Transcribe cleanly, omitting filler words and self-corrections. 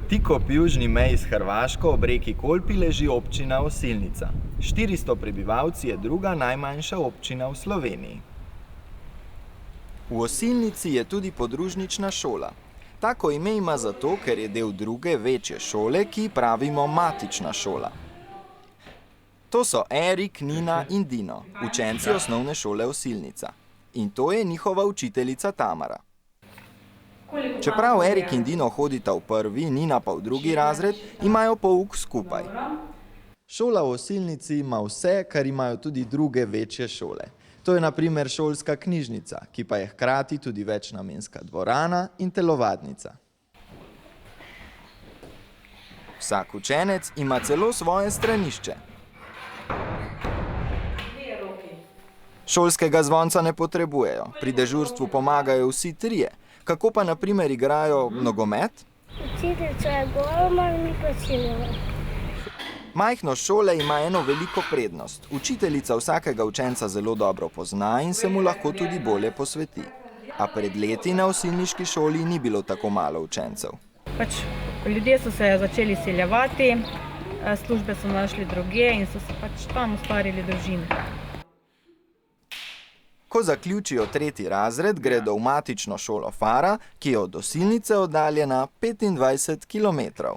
Tik ob južni meji s Hrvaško ob reki Kolpi leži občina Osilnica. 400 prebivalci je druga najmanjša občina v Sloveniji. V Osilnici je tudi podružnična šola. Tako ime ima zato, ker je del druge večje šole, ki pravimo matična šola. To so Erik, Nina in Dino, učenci osnovne šole Osilnica. In to je njihova učiteljica Tamara. Čeprav Erik in Dino hodita v prvi, Nina pa v drugi razred, imajo pouk skupaj. Šola v Osilnici ima vse, kar imajo tudi druge večje šole. To je na primer šolska knjižnica, ki pa je hkrati tudi večnamenska dvorana in telovadnica. Vsak učenec ima celo svoje stranišče. Šolskega zvonca ne potrebujejo, pri dežurstvu pomagajo vsi trije. Kako pa na primer igrajo nogomet? Učiteljica je golman, mi pa ciljamo. Majhnost šole ima eno veliko prednost. Učiteljica vsakega učenca zelo dobro pozna in se mu lahko tudi bolje posveti. A pred leti na osilniški šoli ni bilo tako malo učencev. Ljudje so se začeli izseljevati, službe so našli drugje in so se tam ustvarili družine. Ko zaključijo 3. razred, gredo v matično šolo Fara, ki je od Osilnice oddaljena 25 kilometrov.